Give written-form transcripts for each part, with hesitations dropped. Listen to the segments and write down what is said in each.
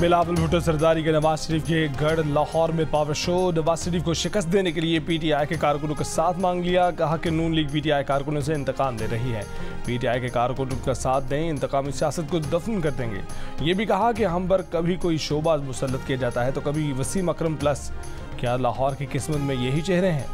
बिलावल भुट्टो सरदारी के नवाज शरीफ के गढ़ लाहौर में पावर शो। नवाज शरीफ को शिकस्त देने के लिए पीटीआई के कारकुनों का साथ मांग लिया। कहा कि नून लीग पीटीआई कारकुनों से इंतकाम ले रही है। पीटीआई के कारकुनों का साथ दें, इंतकामी सियासत को दफन कर देंगे। ये भी कहा कि हम पर कभी कोई शोबाज मुसल्लत किया जाता है तो कभी वसीम अकरम प्लस। क्या लाहौर की किस्मत में यही चेहरे हैं?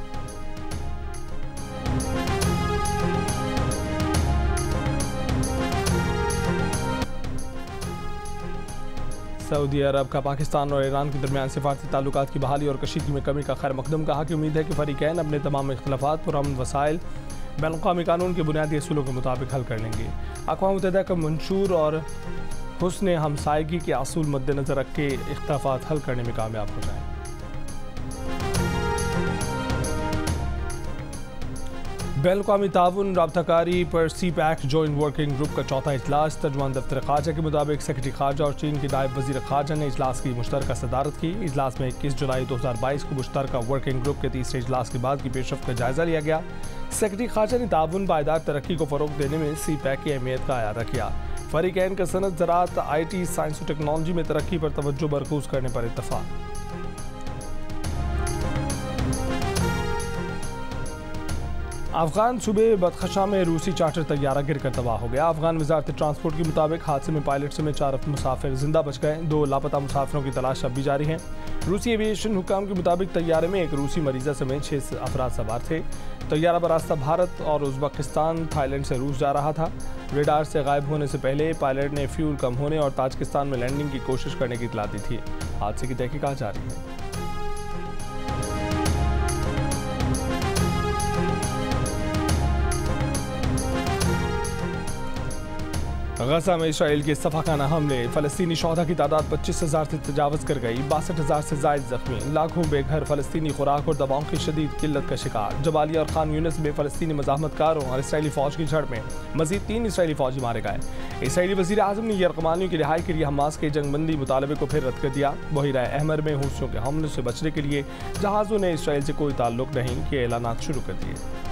सऊदी अरब का पाकिस्तान और ईरान के दरमियान सिफारती ताल्लुकात की बहाली और कशीदगी में कमी का खैर मकदम। कहा कि उम्मीद है कि फरीकैन अपने तमाम इख्तलाफात पर अमन वसाइल बैनुल-अक़वामी कानून के बुनियादी असूलों के मुताबिक हल कर लेंगे। अक़वाम मुत्तहिदा का मंशूर और हुस्न हमसायगी के असूल मद्देनजर रख के इख्तलाफात हल करने में कामयाब हो जाएं। बैनुल-अक़वामी ताउन राबताकारी पर CPAC जॉइंट वर्किंग ग्रुप का चौथा इजलास। तर्जुमान दफ्तर ख़ारजा के मुताबिक सेक्रेटरी ख़ारजा और चीन के नायब वज़ीर ख़ारजा ने इजलास की मुश्तरका सदारत की। इजलास में 21 जुलाई 2022 को मुश्तरका वर्किंग ग्रुप के तीसरे इजलास के बाद की पेशरफ्त का जायजा लिया गया। सेक्रेटरी ख़ारजा ने ताउन पायदार तरक्की को फ़रोग़ देने में CPAC की अहमियत का अयादा किया। फ़रीक़ैन का सनत, ज़राअत, IT, साइंस और टेक्नोलॉजी में तरक्की पर तवज्जो मरकूज़ करने पर इत्तफ़ाक़। अफगान सूबे बदखशा में रूसी चार्टर तैयारा गिरकर तबाह हो गया। अफगान वजारत ट्रांसपोर्ट के मुताबिक हादसे में पायलट समेत 4 मुसाफिर जिंदा बच गए। 2 लापता मुसाफिरों की तलाश अब भी जारी है। रूसी एविएशन हुकाम के मुताबिक तैयारे में एक रूसी मरीजा समेत 6 अफराद सवार थे। तैयारा बरास्ता भारत और उज़्बेकिस्तान, थाईलैंड से रूस जा रहा था। रेडार से गायब होने से पहले पायलट ने फ्यूल कम होने और ताजिकिस्तान में लैंडिंग की कोशिश करने की इत्तला दी थी। हादसे की तहकीकात जारी है। गजा में इसराइल के सफाकाना हमले। फ़लस्तीनी शोहदा की तादाद 25,000 से तजावज़ कर गई। 62,000 से ज़ायद ज़ख्मी। लाखों बेघर फ़लस्तीनी खुराक और दवाओं की शदीद किल्लत का शिकार। जबालिया और खान यूनिस में फ़लस्तीनी मज़ाहमतकारों और इसराइली फ़ौज की झड़प में मज़ीद 3 इसराइली फ़ौजी मारे गए। इसराइली वज़ीर आज़म ने यरक़मानियों की रिहाई के लिए हमास के जंगबंदी मुतालबे को फिर रद्द कर दिया। बहीरा अहमर में हूथियों के हमलों से बचने के लिए जहाज़ों ने इसराइल से कोई ताल्लुक़ नहीं के ऐलानात शुरू कर दिए।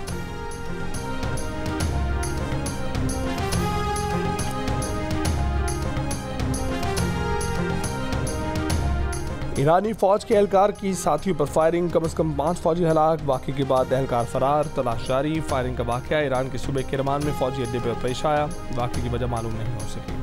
ईरानी फौज के एहलकार की साथियों पर फायरिंग। कम से कम 5 फौजी हलाक। वाक़े के बाद एहलकार फरार। तलाश जारी। फायरिंग का वाक़या ईरान के सूबे किरमान में फौजी अड्डे पर पेश आया। वाक़े की वजह मालूम नहीं हो सकी।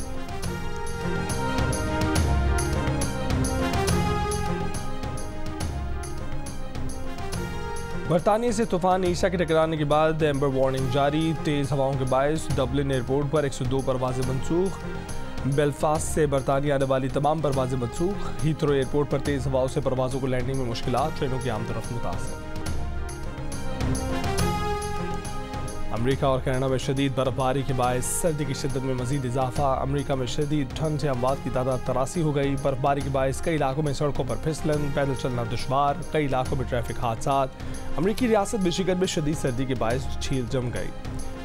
बरतानिया से तूफान ईसा के टकराने के बाद एम्बर वार्निंग जारी। तेज़ हवाओं के बायस डबलिन एयरपोर्ट पर 102 परवाज़ें मनसूख। बेलफास्ट से बरतानिया आने वाली तमाम परवाज़ें मनसूख। हीथ्रो एयरपोर्ट पर तेज़ हवाओं से परवाज़ों को लैंडिंग में मुश्किलात। ट्रेनों की आमदरफ्त मुतासर। अमरीका और कनाडा में शदीद बर्फबारी के बायस सर्दी की शिद्दत में मजीद इजाफा। अमरीका में शदीद ठंड से अमवात की तादाद 83 हो गई। बर्फबारी के बायस कई इलाकों में सड़कों पर फिसलन, पैदल चलना दुश्वार। कई इलाकों में ट्रैफिक हादसात। अमरीकी रियासत मिशिगन में शदीद सर्दी के बायस झील जम गई।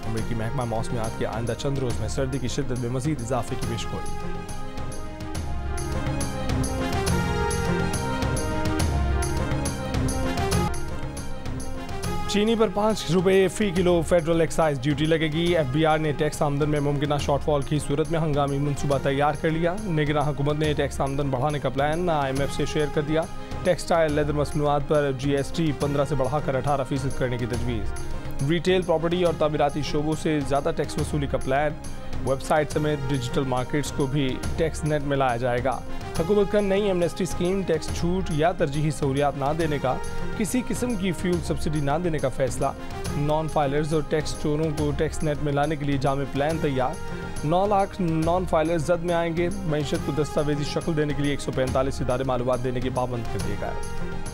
अमरीकी महकमा मौसमियात के आइंदा चंद रोज़ में सर्दी की शिद्दत में मजीद इजाफे की पेशगोई। चीनी पर 5 रुपये फ़ी किलो फेडरल एक्साइज ड्यूटी लगेगी। FBI ने टैक्स आमदन में मुमकिन शॉर्टफॉल की सूरत में हंगामी मनसूबा तैयार कर लिया। निगरान हुकूमत ने टैक्स आमदन बढ़ाने का प्लान IMF से शेयर कर दिया। टेक्सटाइल लेदर मसनूआत पर GST 15 से बढ़ाकर 18% करने की तजवीज़। रिटेल, प्रॉपर्टी और तामीराती शोबों से ज़्यादा टैक्स वसूली का प्लान। वेबसाइट समेत डिजिटल मार्केट्स को भी टैक्स नेट में लाया जाएगा। हुकूमत का नई एमनेस्टी स्कीम, टैक्स छूट या तरजीही सहूलियात ना देने का, किसी किस्म की फ्यूल सब्सिडी ना देने का फैसला। नॉन फाइलर्स और टैक्स चोरों को टैक्स नेट में लाने के लिए जामे प्लान तैयार। 9 लाख नॉन फाइलर्स जद में आएंगे। मईशत को दस्तावेजी शक्ल देने के लिए 145 इदारे मालूमात देने की पाबंद कर दिए गए।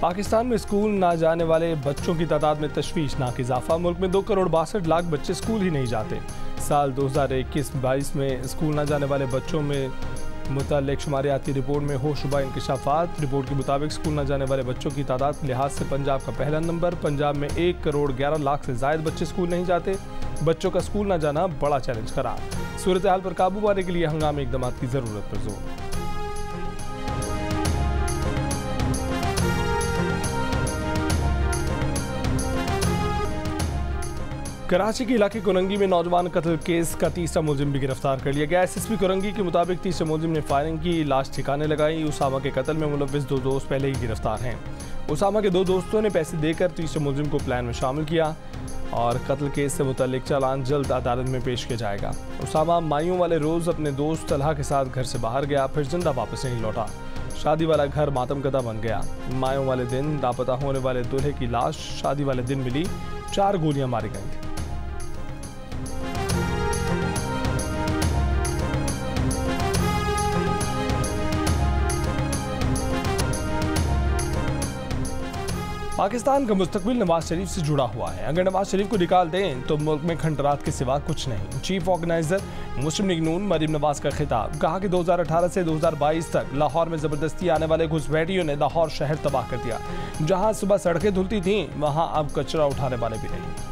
पाकिस्तान में स्कूल ना जाने वाले बच्चों की तादाद में तशवीशनाक इजाफा। मुल्क में 2 करोड़ 62 लाख बच्चे स्कूल ही नहीं जाते। साल 2021-22 में स्कूल ना जाने वाले बच्चों में मुतल्लिक शुमारियाती रिपोर्ट में होशरुबा इंकशाफात। रिपोर्ट के मुताबिक स्कूल न जाने वाले बच्चों की तादाद के लिहाज से पंजाब का पहला नंबर। पंजाब में 1 करोड़ 11 लाख से ज़ायद बच्चे स्कूल नहीं जाते। बच्चों का स्कूल न जाना बड़ा चैलेंज करार। सूरत हाल पर काबू पाने के लिए हंगामी इक़दाम की ज़रूरत पर जोर। कराची के इलाके कोरंगी में नौजवान कत्ल केस का तीसरा मुलजिम भी गिरफ्तार कर लिया गया। एसएसपी कोरंगी के मुताबिक तीसरे मुलजिम ने फायरिंग की, लाश ठिकाने लगाई। उसामा के कत्ल में मुलव्विस 2 दोस्त पहले ही गिरफ्तार हैं। उसामा के 2 दोस्तों ने पैसे देकर तीसरे मुलजिम को प्लान में शामिल किया और कत्ल केस से मुतल्लिक चालान जल्द अदालत में पेश किया जाएगा। उसामा मायूं वाले रोज़ अपने दोस्त तलहा के साथ घर से बाहर गया, फिर जिंदा वापस नहीं लौटा। शादी वाला घर मातमकदा बन गया। मायूं वाले दिन लापता होने वाले दूल्हे की लाश शादी वाले दिन मिली। 4 गोलियां मारी गई थी। पाकिस्तान का मुस्तकबिल नवाज शरीफ से जुड़ा हुआ है। अगर नवाज शरीफ को निकाल दें तो मुल्क में खंडरात के सिवा कुछ नहीं। चीफ ऑर्गेनाइजर मुस्लिम लीग नून मरीम नवाज का खिताब। कहा कि 2018 से 2022 तक लाहौर में जबरदस्ती आने वाले घुसपैठियों ने लाहौर शहर तबाह कर दिया। जहां सुबह सड़कें धुलती थीं वहां अब कचरा उठाने वाले भी नहीं।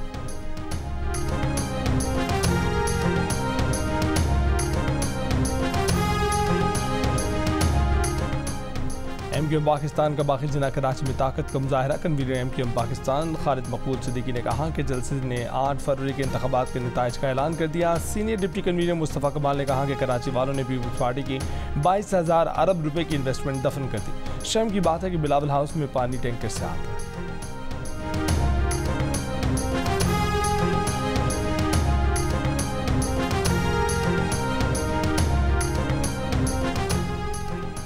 एमक्यूएम पाकिस्तान का बाकी जना कराची में ताकत का मुजाहरा। कन्वीनर एमक्यूएम पाकिस्तान खालिद मकबूल सिद्दीकी ने कहा कि जलसे ने 8 फरवरी के इंतखाबात के नताइज का ऐलान कर दिया। सीनियर डिप्टी कन्वीनर मुस्तफ़ा कमाल ने कहा कि कराची वालों ने पीपल्स पार्टी की 22,000 अरब रुपए की इन्वेस्टमेंट दफन कर दी। शर्म की बात है कि बिलावल हाउस में पानी टैंकर से आता है।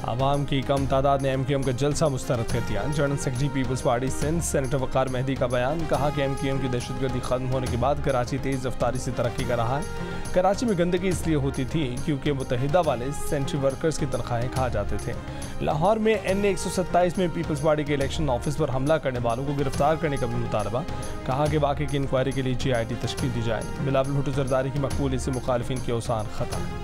आवाम की कम तादाद ने एमक्यूएम का जलसा मुस्तरद कर दिया। General secretary Peoples Party Sindh senator Waqar Mehdi का बयान। कहा कि एमक्यूएम की दहशतगर्दी खत्म होने के बाद कराची तेज रफ्तारी से तरक्की कर रहा है। कराची में गंदगी इसलिए होती थी क्योंकि मुतहिदा वाले सेंट्री वर्कर्स की तनख्वाहें खा जाते थे। लाहौर में NA 127 में पीपल्स पार्टी के इलेक्शन ऑफिस पर हमला करने वालों को गिरफ्तार करने का भी मुतालबा। कहा कि बाकी की इंक्वायरी के लिए GIT तश्कील दी जाए। बिलावल भुट्टो जरदारी की मकबूलियत से मुखालिफिन के औसान खत्म है।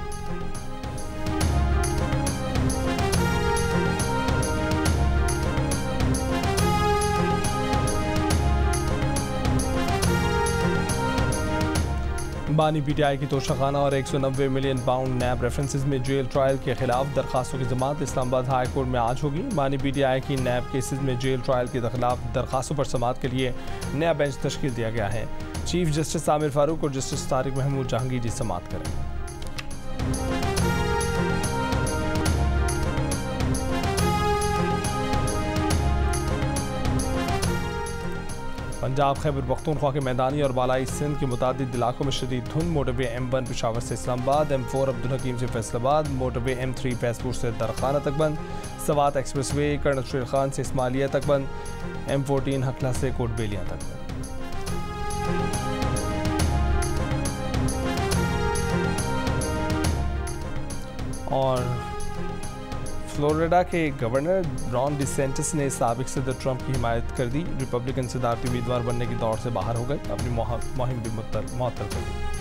बानी PTI की तोशाखाना और 190 मिलियन पाउंड नैब रेफरेंसेस में जेल ट्रायल के खिलाफ दरखास्तों की जमात इस्लामाबाद हाई कोर्ट में आज होगी। बानी PTI की नैब केसेस में जेल ट्रायल के खिलाफ दरखास्तों पर समाअत के लिए नया बेंच तश्कील दिया गया है। चीफ जस्टिस आमिर फारूक और जस्टिस तारिक महमूद जहांगीर समाअत करेंगे। पंजाब खैबर पख्तूनख्वा के मैदानी और बालाई सिंध के मुतादिद इलाकों में शदीद धुंध। मोटरवे M1 पेशावर से इस्लामाबाद, M4 अब्दुल हकीम से फैसलाबाद, मोटरवे M3 फैसपुर से दरखाना तक बंद, सवात एक्सप्रेसवे कर्नल शेर खान से इस्माइलिया तक बंद, M14 हकला से कोटबेलिया तक बंद। और फ्लोरिडा के गवर्नर रॉन डिसेंटिस ने साबिक सदर ट्रंप की हिमायत कर दी। रिपब्लिकन सदारती उम्मीदवार बनने की दौड़ से बाहर हो गए, अपनी मुहिम भी मुअत्तल कर दी।